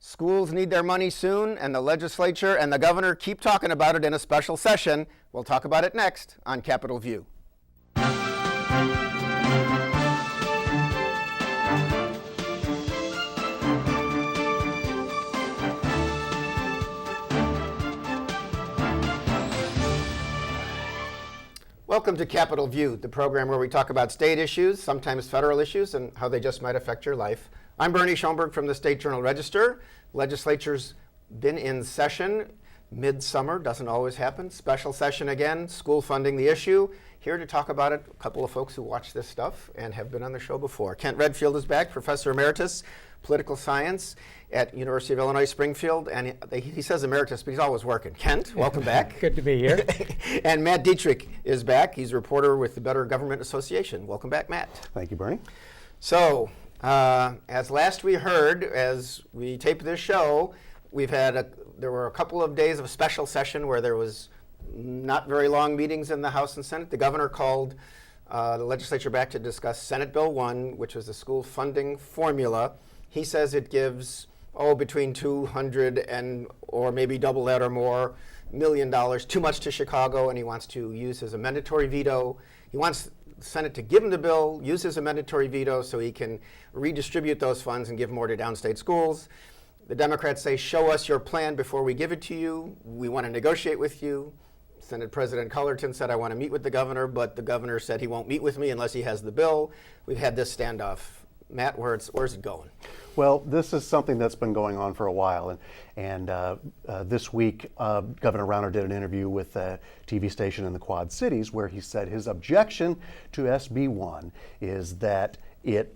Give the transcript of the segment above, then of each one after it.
Schools need their money soon, and the legislature and the governor keep talking about it in a special session. We'll talk about it next on Capitol View. Welcome to Capitol View, the program where we talk about state issues, sometimes federal issues, and how they just might affect your life. I'm Bernie Schoenburg from the State Journal-Register. Legislature's been in session. Midsummer doesn't always happen. Special session again, school funding the issue. Here to talk about it, a couple of folks who watch this stuff and have been on the show before. Kent Redfield is back, Professor Emeritus, Political Science at University of Illinois, Springfield. And he says emeritus, but he's always working. Kent, welcome back. Good to be here. And Matt Dietrich is back. He's a reporter with the Better Government Association. Welcome back, Matt. Thank you, Bernie. So, as last we heard, as we taped this show, there were a couple of days of special session where there was not very long meetings in the House and Senate. The governor called the legislature back to discuss Senate Bill 1, which was the school funding formula. He says it gives, between $200 and or maybe double that or more $1 million, too much to Chicago, and he wants to use his mandatory veto. He wants the Senate to give him the bill, use his mandatory veto so he can redistribute those funds and give more to downstate schools. The Democrats say, show us your plan before we give it to you. We want to negotiate with you. Senate President Cullerton said, I want to meet with the governor, but the governor said he won't meet with me unless he has the bill. We've had this standoff. Matt, where's it going? Well, this is something that's been going on for a while, and this week Governor Rauner did an interview with a TV station in the Quad Cities where he said his objection to SB 1 is that it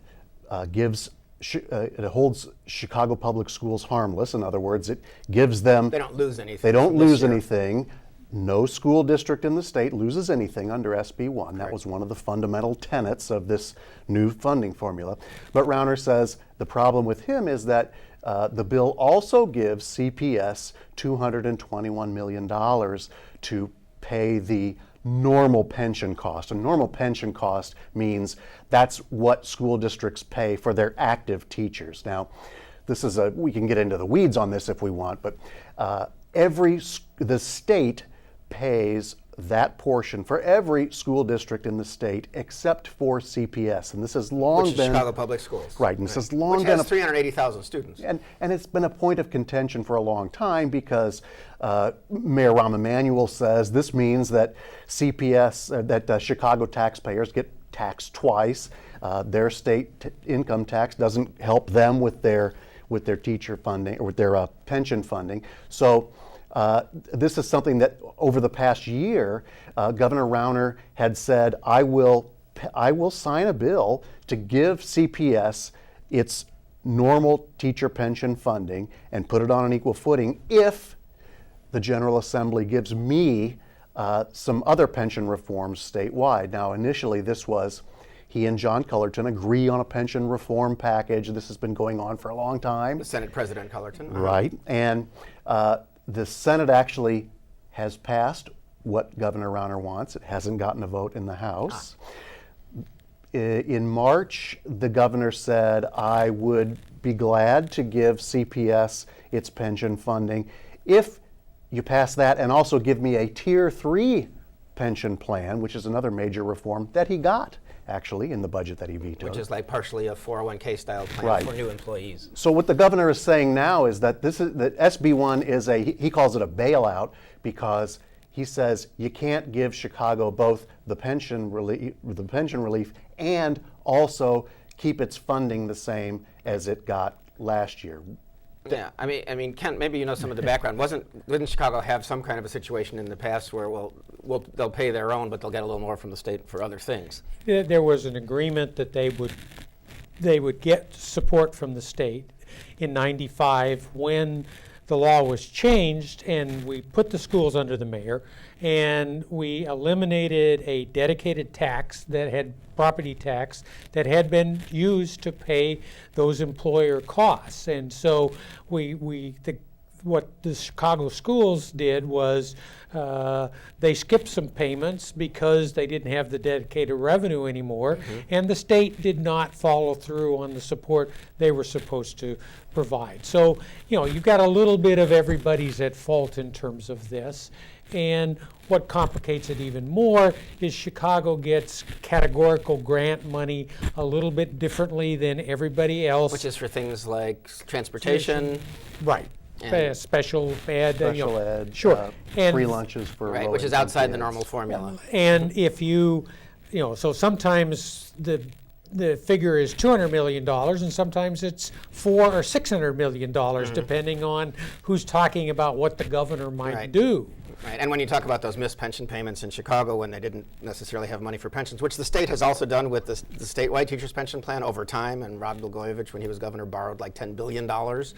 holds Chicago public schools harmless. In other words, it gives them... They don't lose anything. They don't lose anything. No school district in the state loses anything under SB 1. That was one of the fundamental tenets of this new funding formula. But Rauner says the problem with him is that the bill also gives CPS $221 million to pay the normal pension cost. A normal pension cost means that's what school districts pay for their active teachers. Now, we can get into the weeds on this if we want, but the state pays that portion for every school district in the state except for CPS, and this has long been Chicago Public Schools, right? And this has long which been has 380,000 students, and it's been a point of contention for a long time because Mayor Rahm Emanuel says this means that CPS, Chicago taxpayers get taxed twice. Their state income tax doesn't help them with their teacher funding or with their pension funding. So. This is something that over the past year, Governor Rauner had said, I will sign a bill to give CPS its normal teacher pension funding and put it on an equal footing if the General Assembly gives me some other pension reforms statewide. Now, initially, this was he and John Cullerton agree on a pension reform package. This has been going on for a long time. The Senate President Cullerton. Right, and the Senate actually has passed what Governor Rauner wants. It hasn't gotten a vote in the House. In March, the governor said, I would be glad to give CPS its pension funding if you pass that and also give me a Tier 3 pension plan, which is another major reform that he got, actually, in the budget that he vetoed. Which is like partially a 401k style plan for new employees. So what the governor is saying now is that that SB 1 is he calls it a bailout because he says you can't give Chicago both the pension relief and also keep its funding the same as it got last year. Yeah, I mean, Kent, maybe you know some of the background. Didn't Chicago have some kind of a situation in the past where, they'll pay their own, but they'll get a little more from the state for other things? There was an agreement that they would get support from the state in '95 when the law was changed, and we put the schools under the mayor, and we eliminated a dedicated tax that had property tax that had been used to pay those employer costs. And so what the Chicago schools did was they skipped some payments because they didn't have the dedicated revenue anymore, and the state did not follow through on the support they were supposed to provide. So, you've got a little bit of everybody's at fault in terms of this. And what complicates it even more is Chicago gets categorical grant money a little bit differently than everybody else. Which is for things like transportation. Right. And Special ed. Special ed, Sure. And free lunches for right, low which is income outside the kids. normal formula. And if so sometimes the figure is $200 million, and sometimes it's $400 or $600 million, depending on who's talking about what the governor might do. Right, and when you talk about those missed pension payments in Chicago when they didn't necessarily have money for pensions, which the state has also done with the statewide teachers' pension plan over time, and Rod Blagojevich, when he was governor, borrowed like $10 billion to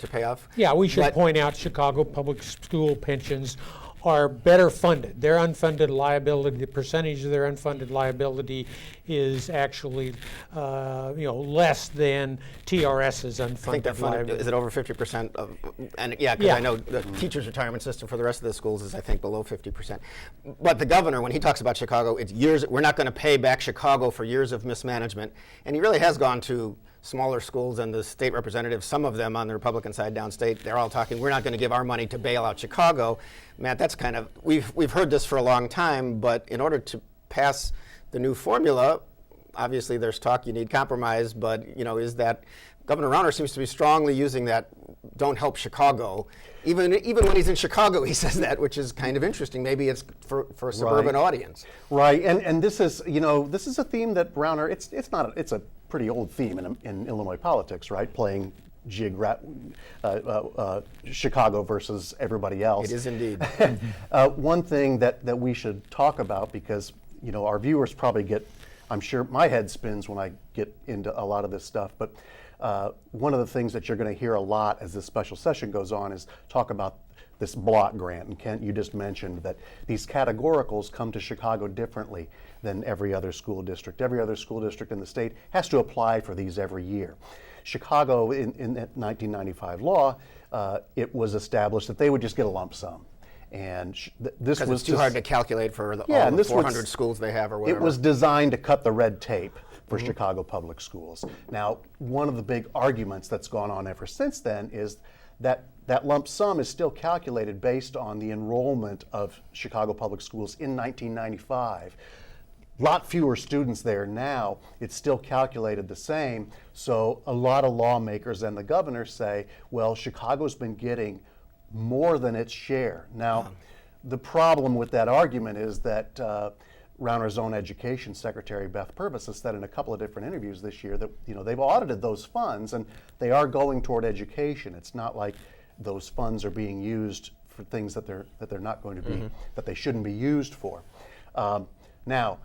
pay off. Yeah, we should point out Chicago public school pensions are better funded. Their unfunded liability, the percentage of their unfunded liability is actually, less than TRS's unfunded I think they're funded, liability. is it over 50% of, and because I know the teachers' retirement system for the rest of the schools is, I think, below 50%. But the governor, when he talks about Chicago, it's years, we're not going to pay back Chicago for years of mismanagement. And he really has gone to smaller schools, and the state representatives, some of them on the Republican side downstate, they're all talking, we're not going to give our money to bail out Chicago. Matt, that's kind of, we've heard this for a long time, but in order to pass the new formula, obviously there's talk, you need compromise, but is that, Governor Rauner seems to be strongly using that, don't help Chicago. Even when he's in Chicago, he says that, which is kind of interesting. Maybe it's for a suburban audience. Right, and this is this is a theme that Rauner, it's a pretty old theme in Illinois politics, right? Playing Chicago versus everybody else. It is indeed. One thing that we should talk about, because our viewers probably get, I'm sure my head spins when I get into a lot of this stuff, but one of the things that you're going to hear a lot as this special session goes on is talk about this block grant. And Kent, you just mentioned that these categoricals come to Chicago differently than every other school district. Every other school district in the state has to apply for these every year. Chicago, in that 1995 law, it was established that they would just get a lump sum. And this was it's too hard to calculate for all the 400 schools they have or whatever. It was designed to cut the red tape for Chicago public schools. Now, one of the big arguments that's gone on ever since then is that that lump sum is still calculated based on the enrollment of Chicago public schools in 1995. A lot fewer students there now. It's still calculated the same. So a lot of lawmakers and the governor say, well, Chicago's been getting more than its share. Now, the problem with that argument is that Rauner's own education secretary, Beth Purvis, has said in a couple of different interviews this year that they've audited those funds and they are going toward education. It's not like those funds are being used for things that they're not going to be, that they shouldn't be used for. Now,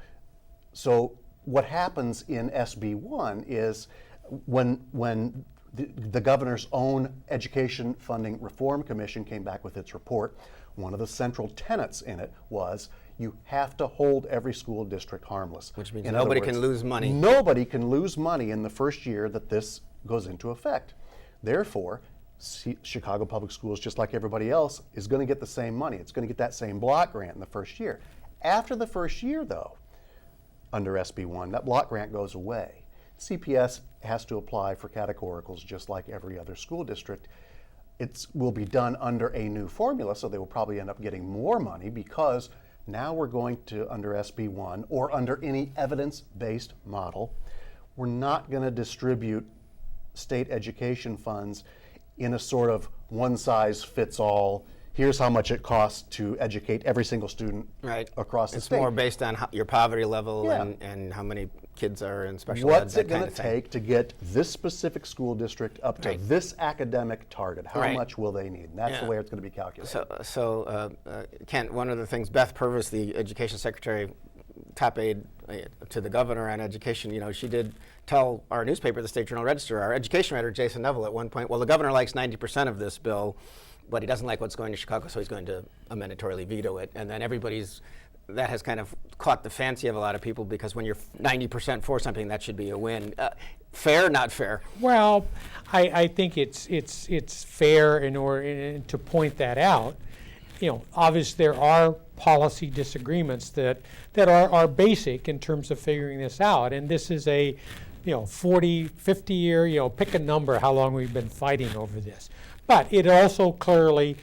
so what happens in SB1 is when the governor's own Education Funding Reform Commission came back with its report, one of the central tenets in it was you have to hold every school district harmless. Which means nobody can lose money. Nobody can lose money in the first year that this goes into effect. Therefore, Chicago Public Schools, just like everybody else, is going to get the same money. It's going to get that same block grant in the first year. After the first year, though, under SB1, that block grant goes away. CPS has to apply for categoricals just like every other school district. It will be done under a new formula, so they will probably end up getting more money because now we're going to, under SB1 or under any evidence-based model, we're not going to distribute state education funds in a sort of one-size-fits-all, here's how much it costs to educate every single student across the state. It's more based on your poverty level and how many kids are in special ed. What's it going to take to get this specific school district up to this academic target? How much will they need? And that's the way it's going to be calculated. So Kent, one of the things, Beth Purvis, the education secretary, top aide to the governor on education, she did tell our newspaper, the State Journal Register, our education writer, Jason Neville, at one point, well, the governor likes 90% of this bill, but he doesn't like what's going to Chicago, so he's going to mandatorily veto it. And then everybody's that has kind of caught the fancy of a lot of people because when you're 90% for something, that should be a win. Fair, not fair? Well, I think it's fair in order to point that out. Obviously there are policy disagreements that are basic in terms of figuring this out, and this is a 40, 50 year, pick a number how long we've been fighting over this. But it also clearly,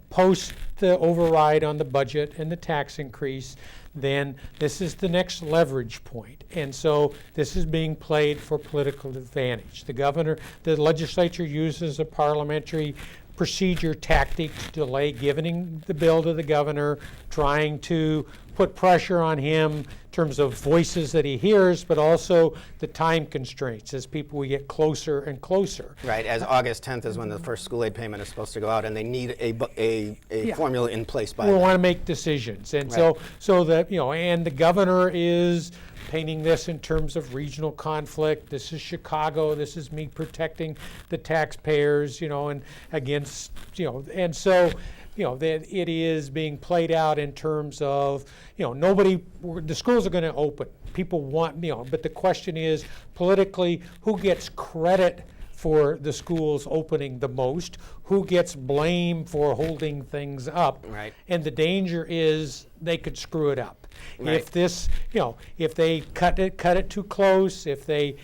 post the override on the budget and the tax increase, then this is the next leverage point. And so this is being played for political advantage. The legislature uses a parliamentary procedure tactic to delay giving the bill to the governor, trying to put pressure on him in terms of voices that he hears, but also the time constraints as we get closer and closer. Right, as August 10th is when the first school aid payment is supposed to go out, and they need a formula in place by We then. want to make decisions, and Right. so that and the governor is painting this in terms of regional conflict. This is Chicago. This is me protecting the taxpayers, and against, and so, that it is being played out in terms of, the schools are going to open. People want, but the question is politically, who gets credit for the schools opening the most? Who gets blame for holding things up? Right. And the danger is they could screw it up. Right. If this, if they cut it too close, if they,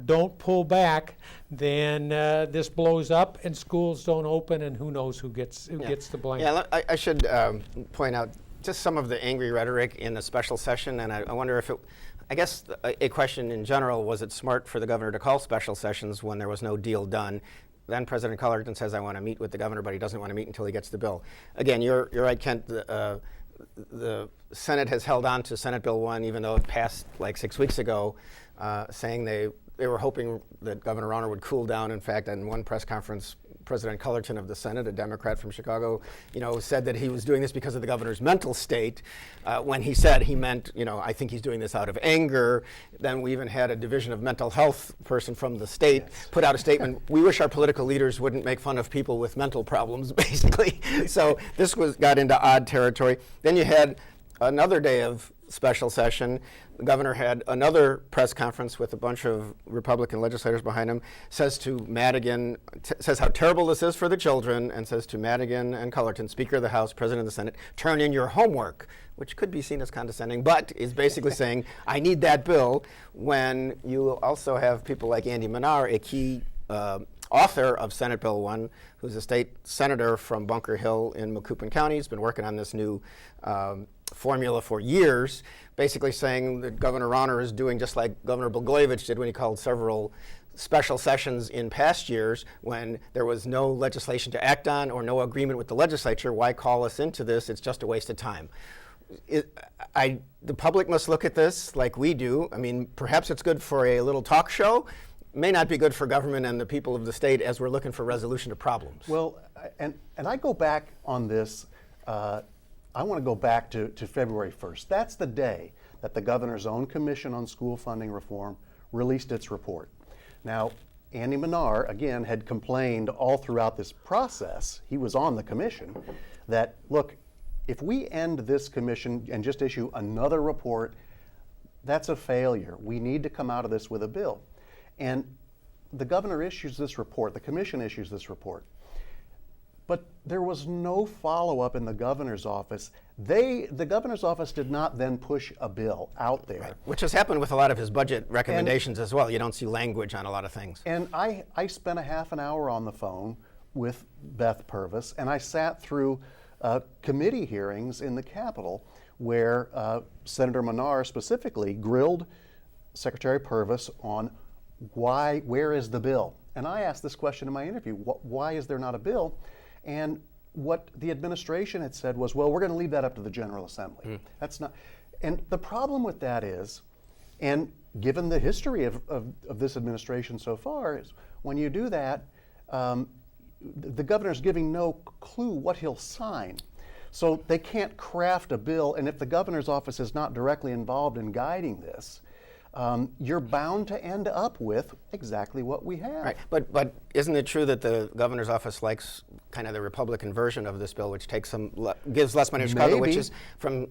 don't pull back, then this blows up and schools don't open, and who knows who gets the blame. Yeah, I should point out just some of the angry rhetoric in the special session, and I wonder if I guess a question in general, was it smart for the governor to call special sessions when there was no deal done? Then President Cullerton says, I want to meet with the governor, but he doesn't want to meet until he gets the bill. Again, you're right, Kent. The Senate has held on to Senate Bill 1, even though it passed like 6 weeks ago, saying they were hoping that Governor Rauner would cool down. In fact, in one press conference, President Cullerton of the Senate, a Democrat from Chicago, said that he was doing this because of the governor's mental state. When he said he meant, I think he's doing this out of anger. Then we even had a division of mental health person from the state put out a statement. We wish our political leaders wouldn't make fun of people with mental problems, basically. So this got into odd territory. Then you had another day of special session. The governor had another press conference with a bunch of Republican legislators behind him, says to Madigan, says how terrible this is for the children, and says to Madigan and Cullerton, Speaker of the House, President of the Senate, turn in your homework, which could be seen as condescending, but is basically saying, I need that bill, when you also have people like Andy Manar, a key author of Senate Bill 1, who's a state senator from Bunker Hill in Macoupin County. He's been working on this new formula for years, basically saying that Governor Rauner is doing just like Governor Blagojevich did when he called several special sessions in past years when there was no legislation to act on or no agreement with the legislature. Why call us into this? It's just a waste of time. The public must look at this like we do. I mean, perhaps it's good for a little talk show. May not be good for government and the people of the state as we're looking for resolution to problems. Well, and I go back on this, I want to go back to February 1st. That's the day that the governor's own Commission on School Funding Reform released its report. Now, Andy Manar, again, had complained all throughout this process, he was on the commission, that, look, if we end this commission and just issue another report, that's a failure. We need to come out of this with a bill. And the governor issues this report, the commission issues this report, but there was no follow-up in the governor's office. The governor's office did not then push a bill out there. Right. Which has happened with a lot of his budget recommendations as well. You don't see language on a lot of things. And I spent a half an hour on the phone with Beth Purvis, and I sat through committee hearings in the Capitol where Senator Manar specifically grilled Secretary Purvis on where is the bill? And I asked this question in my interview, why is there not a bill? And what the administration had said was, well, we're going to leave that up to the General Assembly. That's not, and the problem with that is, and given the history of this administration so far, is when you do that, the governor's giving no clue what he'll sign. So they can't craft a bill, and if the governor's office is not directly involved in guiding this, you're bound to end up with exactly what we have. Right, but isn't it true that the governor's office likes kind of the Republican version of this bill, which takes gives less money to Chicago, which Maybe. is from,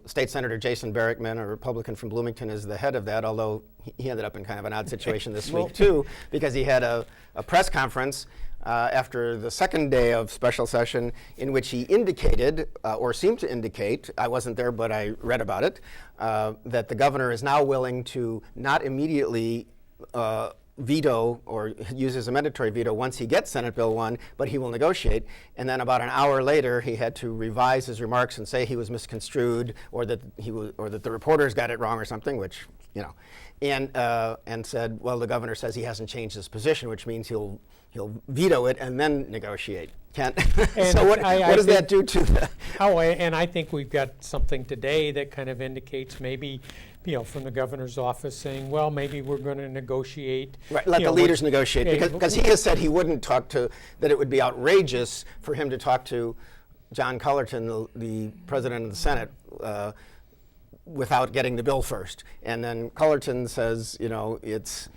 State Senator Jason Barrickman, a Republican from Bloomington, is the head of that, although he ended up in kind of an odd situation this week too, because he had a press conference after the second day of special session in which he indicated, or seemed to indicate, I wasn't there but I read about it, that the governor is now willing to not immediately veto or use his mandatory veto once he gets Senate Bill 1, but he will negotiate. And then about an hour later, he had to revise his remarks and say he was misconstrued, or that the reporters got it wrong or something, which, and said, well, the governor says he hasn't changed his position, which means he'll veto it and then negotiate. Kent, so what does that do to the? Oh, and I think we've got something today that kind of indicates maybe, from the governor's office saying, well, maybe we're going to negotiate. Right, let the leaders negotiate, because he has said he wouldn't that it would be outrageous for him to talk to John Cullerton, the president of the Senate, without getting the bill first. And then Cullerton says, it's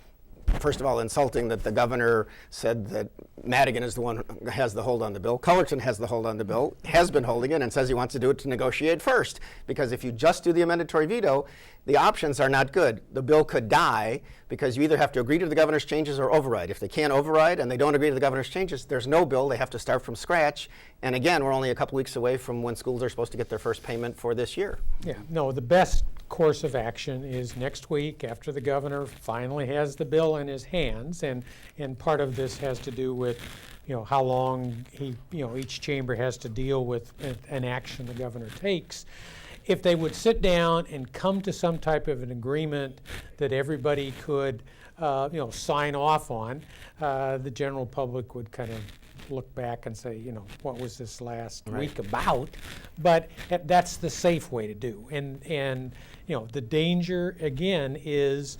first of all insulting that the governor said that Madigan is the one who has the hold on the bill. Cullerton has the hold on the bill, has been holding it, and says he wants to do it to negotiate first. Because if you just do the mandatory veto, the options are not good. The bill could die because you either have to agree to the governor's changes or override. If they can't override and they don't agree to the governor's changes, there's no bill. They have to start from scratch. And again, we're only a couple weeks away from when schools are supposed to get their first payment for this year. Yeah, no, the best course of action is next week after the governor finally has the bill in his hands, and part of this has to do with how long each chamber has to deal with an action the governor takes. If they would sit down and come to some type of an agreement that everybody could sign off on, the general public would kind of look back and say, what was this last week about? But that's the safe way to do. And the danger, again, is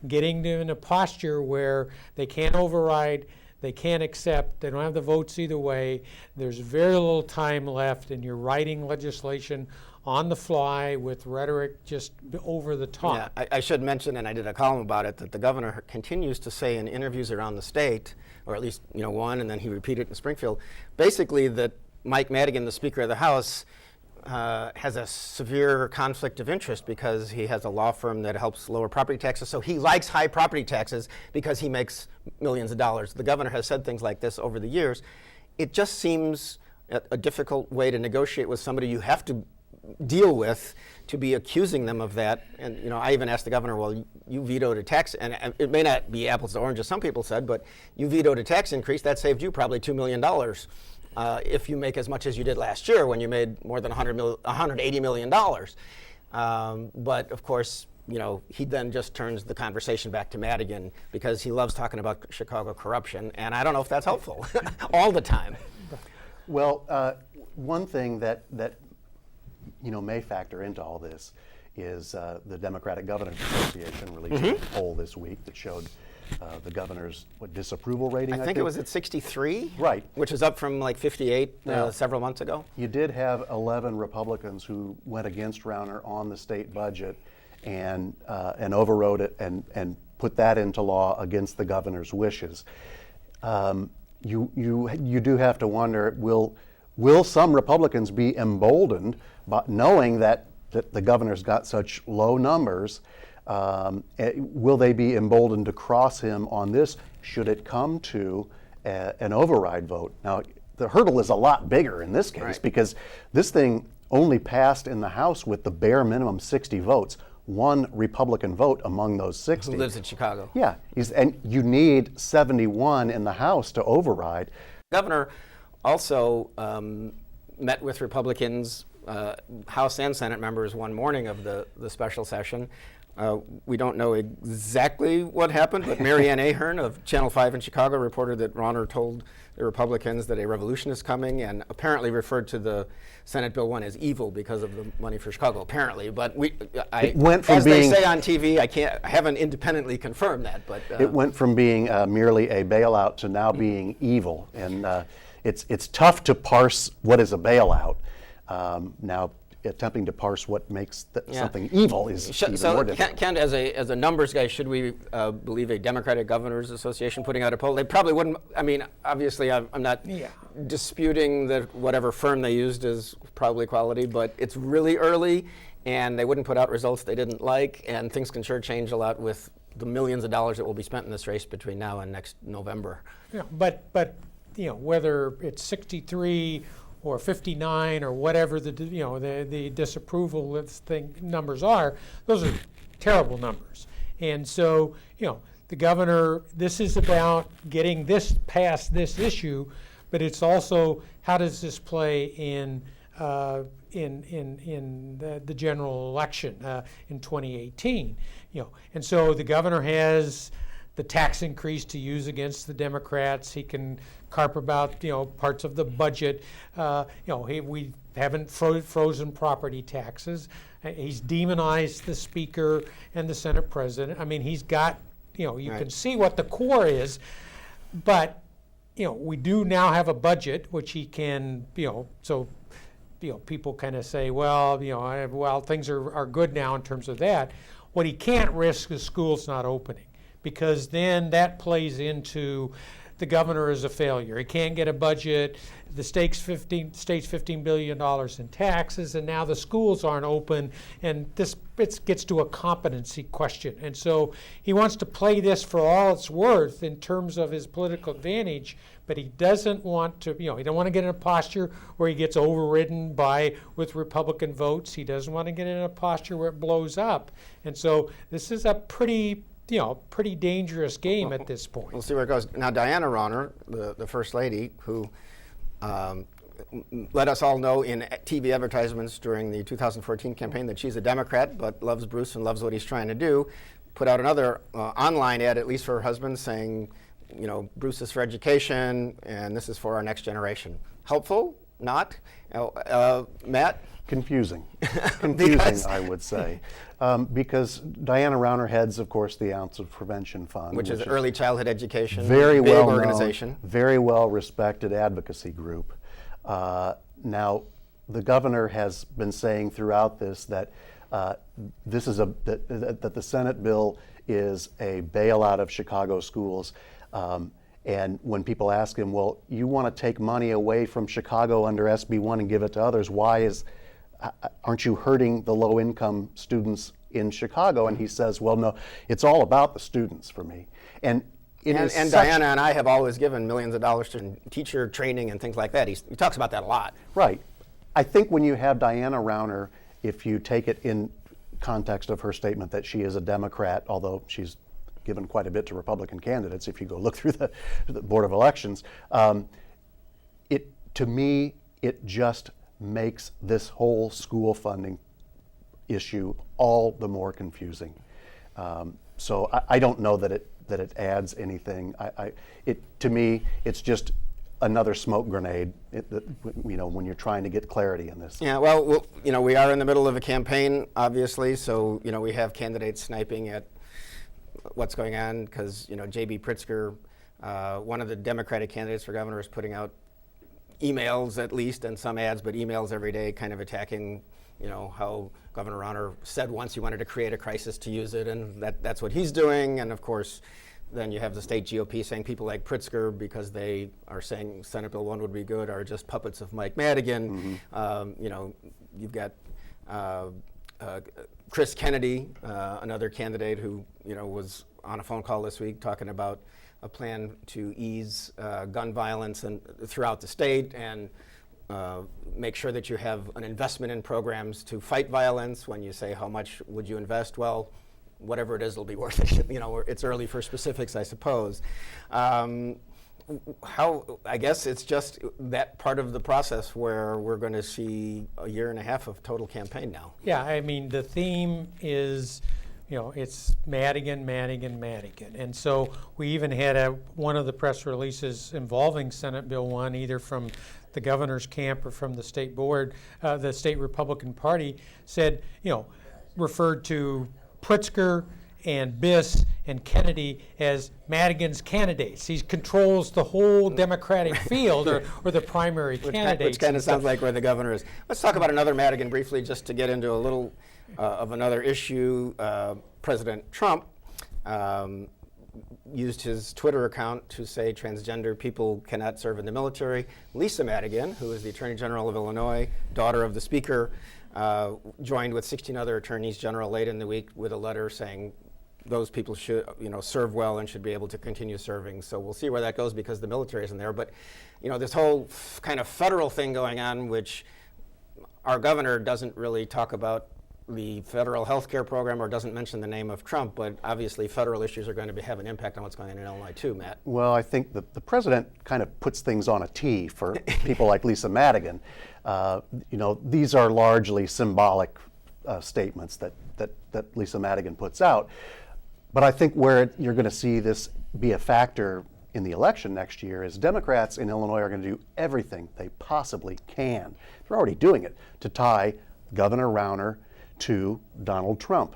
getting them in a posture where they can't override, they can't accept, they don't have the votes either way. There's very little time left, and you're writing legislation on the fly with rhetoric just over the top. Yeah, I should mention, and I did a column about it, that the governor continues to say in interviews around the state, or at least one, and then he repeated it in Springfield, basically that Mike Madigan, the Speaker of the House, has a severe conflict of interest because he has a law firm that helps lower property taxes. So he likes high property taxes because he makes millions of dollars. The governor has said things like this over the years. It just seems a difficult way to negotiate with somebody you have to deal with, to be accusing them of that. And I even asked the governor, well, you vetoed a tax, and it may not be apples to oranges, some people said, but you vetoed a tax increase that saved you probably $2 million. If you make as much as you did last year when you made more than $180 million. But of course, he then just turns the conversation back to Madigan because he loves talking about Chicago corruption, and I don't know if that's helpful all the time. Well, one thing that may factor into all this is the Democratic Governors Association released a poll this week that showed the governor's disapproval rating. I think it was at 63, right, which is up from like 58 several months ago. You did have 11 Republicans who went against Rauner on the state budget and overrode it and put that into law against the governor's wishes. You do have to wonder, will some Republicans be emboldened by knowing that the governor's got such low numbers? Will they be emboldened to cross him on this should it come to an override vote? Now, the hurdle is a lot bigger in this case because this thing only passed in the House with the bare minimum 60 votes, one Republican vote among those 60. Who lives in Chicago. Yeah, and you need 71 in the House to override. The governor also met with Republicans, House and Senate members, one morning of the special session. We don't know exactly what happened, but Mary Ann Ahern of Channel 5 in Chicago reported that Rauner told the Republicans that a revolution is coming, and apparently referred to the Senate Bill 1 as evil because of the money for Chicago, apparently. But it went from as being, they say on TV, I haven't independently confirmed that. But it went from being merely a bailout to now being evil, and it's tough to parse what is a bailout. Now, attempting to parse what makes Yeah. something evil is even more difficult. Kent, as a numbers guy, should we believe a Democratic Governors Association putting out a poll? They probably wouldn't. I mean, obviously, I'm not disputing that whatever firm they used is probably quality, but it's really early, and they wouldn't put out results they didn't like, and things can sure change a lot with the millions of dollars that will be spent in this race between now and next November. Yeah, but whether it's 63 or 59 or whatever the disapproval numbers are, those are terrible numbers. And so the governor, this is about getting this past this issue, but it's also how does this play in the general election in 2018. And so the governor has the tax increase to use against the Democrats. He can carp about parts of the budget. We haven't frozen property taxes. He's demonized the Speaker and the Senate President. I mean, he's got you can see what the core is, but we do now have a budget which he can people kind of say, well, things are good now in terms of that. What he can't risk is schools not opening, because then that plays into the governor is a failure. He can't get a budget. The state's $15 billion in taxes, and now the schools aren't open, and it gets to a competency question. And so he wants to play this for all it's worth in terms of his political advantage, but he doesn't want to, he don't want to get in a posture where he gets overridden with Republican votes. He doesn't want to get in a posture where it blows up. And so this is a pretty dangerous game at this point. We'll see where it goes. Now, Diana Rauner, the First Lady, who let us all know in TV advertisements during the 2014 campaign that she's a Democrat but loves Bruce and loves what he's trying to do, put out another online ad, at least for her husband, saying, Bruce is for education and this is for our next generation. Helpful? Not? Matt? Confusing, Because? I would say, because Diana Rauner heads, of course, the Ounce of Prevention Fund, Which is early childhood education, very big well organization. known, very well respected advocacy group. Now, the governor has been saying throughout this that that the Senate bill is a bailout of Chicago schools. And when people ask him, well, you want to take money away from Chicago under SB 1 and give it to others, aren't you hurting the low-income students in Chicago? And he says, well, no, it's all about the students for me. And Diana and I have always given millions of dollars to teacher training and things like that. He talks about that a lot. Right. I think when you have Diana Rauner, if you take it in context of her statement that she is a Democrat, although she's given quite a bit to Republican candidates, if you go look through the Board of Elections, to me, it just makes this whole school funding issue all the more confusing. So I don't know that it adds anything. To me, it's just another smoke grenade. When you're trying to get clarity in this. Yeah. Well, we are in the middle of a campaign, obviously. So we have candidates sniping at what's going on because J.B. Pritzker, one of the Democratic candidates for governor, is putting out emails at least and some ads, but emails every day kind of attacking how Governor Rauner said once he wanted to create a crisis to use it, and that's what he's doing. And of course, then you have the state GOP saying people like Pritzker, because they are saying Senate Bill 1 would be good, are just puppets of Mike Madigan. Mm-hmm. You've got Chris Kennedy, another candidate who was on a phone call this week talking about a plan to ease gun violence throughout the state and make sure that you have an investment in programs to fight violence. When you say how much would you invest, well, whatever it is, it'll be worth it. It's early for specifics, I suppose. I guess it's just that part of the process where we're going to see a year and a half of total campaign now. Yeah, I mean, the theme is, it's Madigan. And so we even had one of the press releases involving Senate Bill 1, either from the governor's camp or from the state board, the state Republican Party, said, referred to Pritzker and Biss and Kennedy as Madigan's candidates. He controls the whole Democratic field, or the primary candidates. Which kind of sounds like where the governor is. Let's talk about another Madigan briefly, just to get into a little of another issue. President Trump used his Twitter account to say transgender people cannot serve in the military. Lisa Madigan, who is the Attorney General of Illinois, daughter of the Speaker, joined with 16 other attorneys general late in the week with a letter saying those people should, serve well and should be able to continue serving. So we'll see where that goes because the military isn't there. But, this whole kind of federal thing going on, which our governor doesn't really talk about the federal health care program or doesn't mention the name of Trump, but obviously federal issues are going to have an impact on what's going on in Illinois too, Matt. Well, I think the president kind of puts things on a tee for people like Lisa Madigan. These are largely symbolic statements that Lisa Madigan puts out. But I think where you're going to see this be a factor in the election next year is Democrats in Illinois are going to do everything they possibly can. They're already doing it to tie Governor Rauner to Donald Trump.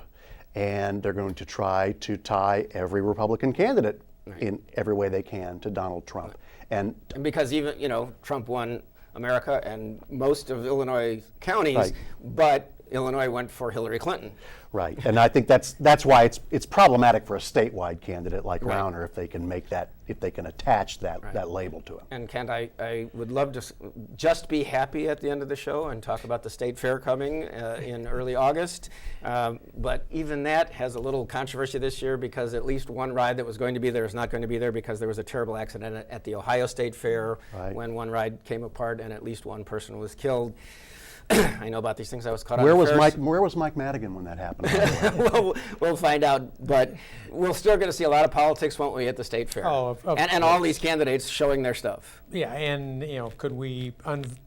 And they're going to try to tie every Republican candidate in every way they can to Donald Trump. And because even, Trump won America and most of Illinois counties, but Illinois went for Hillary Clinton. Right, and I think that's why it's problematic for a statewide candidate like Rauner if they can make that, if they can attach that label to him. And Kent, I would love to just be happy at the end of the show and talk about the state fair coming in early August. But even that has a little controversy this year because at least one ride that was going to be there is not going to be there because there was a terrible accident at the Ohio State Fair when one ride came apart and at least one person was killed. I know about these things. I was caught on Where was Mike Madigan when that happened? We'll find out, but we're still going to see a lot of politics, won't we, at the state fair? Oh, and all these candidates showing their stuff. Yeah, and could we?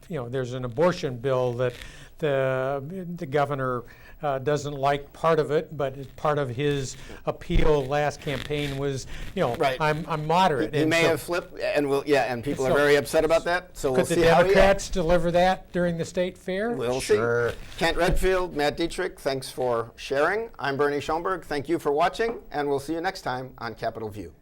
There's an abortion bill that the governor doesn't like part of it, but part of his appeal last campaign was, I'm moderate. He may have flipped, and and people are very upset about that. So we'll see how. Could the Democrats deliver that during the state fair? We'll see. Kent Redfield, Matt Dietrich, thanks for sharing. I'm Bernie Schoenburg. Thank you for watching, and we'll see you next time on Capitol View.